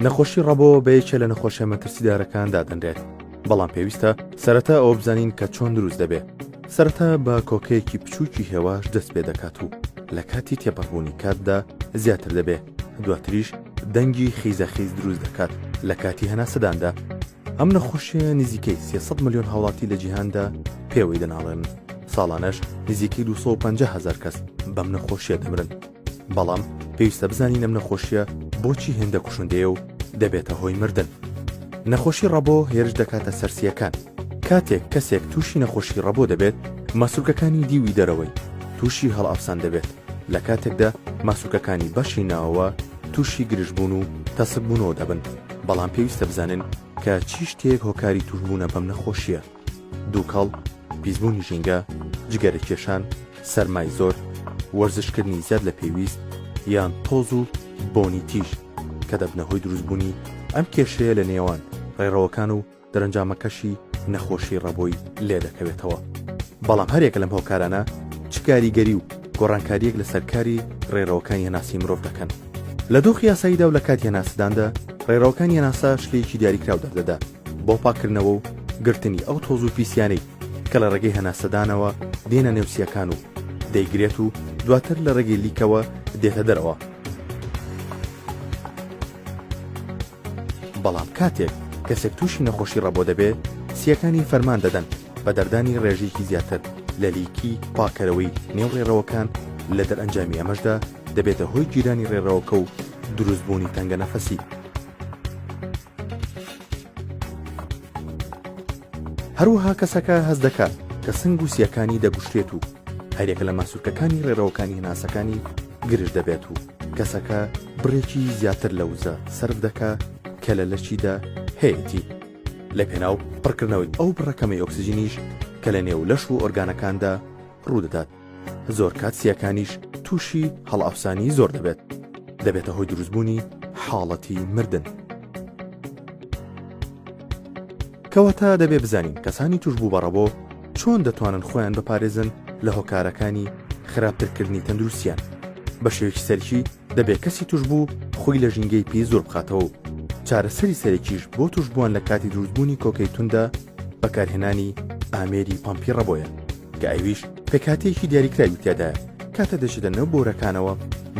نەخۆشی ڕەبۆ بە یەکێ لە نەخۆشیە مەترسیدارەکان دادەنرێت، بەڵام پێویستە سەرەتا ئەوە بزانین کە چۆن دروست دەبێت. سەرەتا بە کۆکەیەکی بچووکی هێواش دەست پێ دەکات و لە کاتی تێپەڕبوونی کاتدا زیاتر دەبێت، دواتریش دەنگی خیزەخیز دروست دەکات لە کاتی هەناسەداندا. ئەم نەخۆشیە نزیکەی 300 ملیۆن هاوڵاتی لە جیهاندا پێوەی دەناڵێن، ساڵانەش نزیکەی 250,000 کەس بەم نەخۆشیە دەمرن. بەڵام پێویستە بزانین ئەم نەخۆشیە بۆچی هێندە کوشندەیە و دەبێتە هۆی مردن. نەخۆشی ڕەبۆ هێرش دەکاتە سەرسیەکان. کاتێک کەسێک تووشی نەخۆشی ڕەبۆ دەبێت، ماسوولکەکانی دیوی دەرەوەی تووشی هەڵئەفسان دەبێت. لە کاتێکدا ماسوولکەکانی بەشی ناوەوە تووشی گرژبوون و تەسببوونەوە دەبن. بەڵام پێویستە بزانن کە چی شتێک هۆکاری توشبوونە بەم نەخۆشیە: دووکەڵ، پیسبوونی ژینگە، جگەرەکێشان، سەرمای زۆر، وەرزشکردنی زیاد لە پێویست، یان تۆز و بۆنی تیژ کە دەبنەهۆی دروستبوونی ئەم کێشەیە لە نێوان ڕێڕەوەکان و دەرەنجامەکەشی نەخۆشی ڕەبۆی لێ دەکەوێتەوە. بەڵام هەرێکە لەم هۆکارانە چ کاریگەری و گۆڕانکاریەک لە سەرکاری ڕێڕەوەکانی هێناسی مرۆڤ دەکەن. لە دۆخی یاساییدا و لە کاتی هێناسەداندا ڕێڕەوەکانی هێناسا شتێکی دیاریکراو دەردەدا بۆ پاکردنەوە و گرتنی ئەو تۆز و پیسیانەی کە لە ڕێگەی هێناسەدانەوە دێنە نێوسیەکان و دەیگرێت و دواتر لە ڕێگەی لیکەوە دێتە دەرەوە. بەڵام کاتێک کەسێک تووشی نەخۆشی ڕەبۆ دەبێت، سیەکانی فەرمان دەدەن بە دەردانی ڕێژێکی زیاتر لە لیکی پاکەرەوەی نێو ڕێڕەوەکان. لە دەرئەنجامی ئەمەشدا دەبێتە هۆی گیرانی ڕێڕەوەکە و دروستبوونی تەنگە نەفەسی. هەروەها کەسەکە هەست دەکات کە سنگ و سیەکانی دەگوشتێت و هەرێکە لە ماسوولکەکانی ڕێڕەوەکانی هێناسەکانی گرژ دەبێت و کەسەکە بڕێکی زیاتر لە وزە سەرف دەکات کە لە لەشیدا هەیەی لە پێناو پڕکردنەوەی ئەو بڕەکەمەی ئۆکسجینیش کە لە نێو لەش و ئۆرگانەکاندا ڕوودەدات. زۆر کات سیەکانیش تووشی هەڵئەفسانی زۆر دەبێتە هۆی دروستبوونی حاڵەتی مردن. کەواتە دەبێ بزانین کەسانی توشبوو بە ڕەبۆ چۆن دەتوانن خۆیان بپارێزن لە هۆکارەکانی خراپترکردنی تەندروستیان. بە شێوەیەکی سەرکی دەبێت کەسی توشبوو خۆی لە ژینگەی پێی زۆر بخاتەوە و چارەسەری سەرەکیش بۆ توشبووان لە کاتی دروستبوونی کۆکەی توندا بەکارهێنانی ئامێری پەمپی ڕەبۆیە کە ئەویش پێکاتێکی دیاریکراوی تیادایە. کاتە دەچێتە نەو بۆرەکانەوە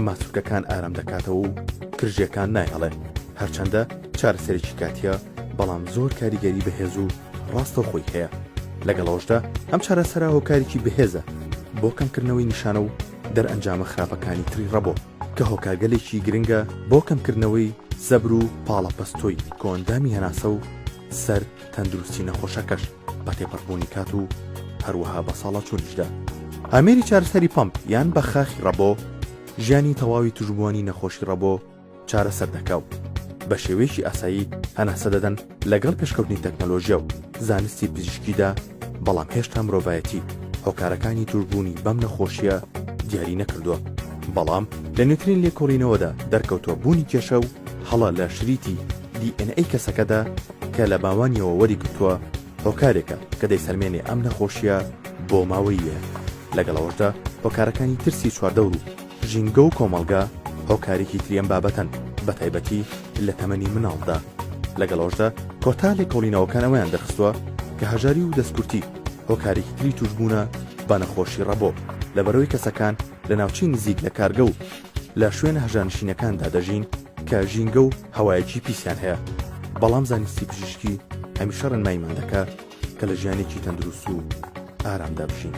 ماسوولکەکان ئارام دەکاتەوە و کرژیەکان نایهەڵێ. هەرچەندە چارەسەرێکی کاتیە، بەڵام زۆر کاریگەری بەهێز و ڕاستە خۆی هەیە. لەگەڵەوەشدا ئەم چارەسەرا هۆکارێکی بەهێزە بۆ کەمکردنەوەی نیشانە و دەرئەنجامە خراپەکانی تری ڕەبۆ کە هۆکارگەلێکی گرنگە بۆ کەمکردنەوەی زەبر و پاڵەپەستۆی کۆندامی هەناسە و سەر تەندروستی نەخۆشەکەش بە تێپەڕبوونی کات و هەروەها بە ساڵە چوونیشدا. ئامێری چارەسەری پەمپ یان بە خاخی ڕەبۆ ژیانی تەواوی توشبووانی نەخۆشی ڕەبۆ چارەسەر دەکاو. بە شێوەیەکی ئاسایی هەناسە دەدەن لەگەڵ پێشکەوتنی تەکنەلۆژیا و زانستی پزیشکیدا، بەڵام هێشتا مرۆڤایەتی هۆکارەکانی توشبوونی بەم نەخۆشیە دیاری نەکردووە. بەڵام لە نوێترین لێکۆڵینەوەدا دەرکەوتووە بوونی کێشە و هەڵە لە شریتی DNA کەسەکەدا کە لە باوانیەوە وەریگرتووە هۆکارێکە کە دەیسەرمێنێ ئەم نەخۆشیە بۆ ماوەیە. لەگەڵەوەشدا هۆکارەکانی ترسی چواردەور و ژینگە و کۆمەڵگا هۆکارێکی تریەم بابەتەن، بە تایبەتی لە تەمەنی مناڵدا. لەگەڵەوەشدا کۆتا لێکۆڵینەوەکان ئەوەیان دەخستووە کە هەژاری و دەستکورتی هۆکارێکی تری توشبوونە بە نەخۆشی ڕەبۆ لەبەرەوەی کەسەکان لە ناوچەی نزیک لە کارگە و لە شوێنە هەژانشینەکاندا دەژین کە ژینگە و هەوایەکی پیسیان هەیە. بەڵام زانستی پزیشکی هەمیشە ڕەنماییمان دەکات کە لە ژیانێکی تەندروست و ئارامدا بژین.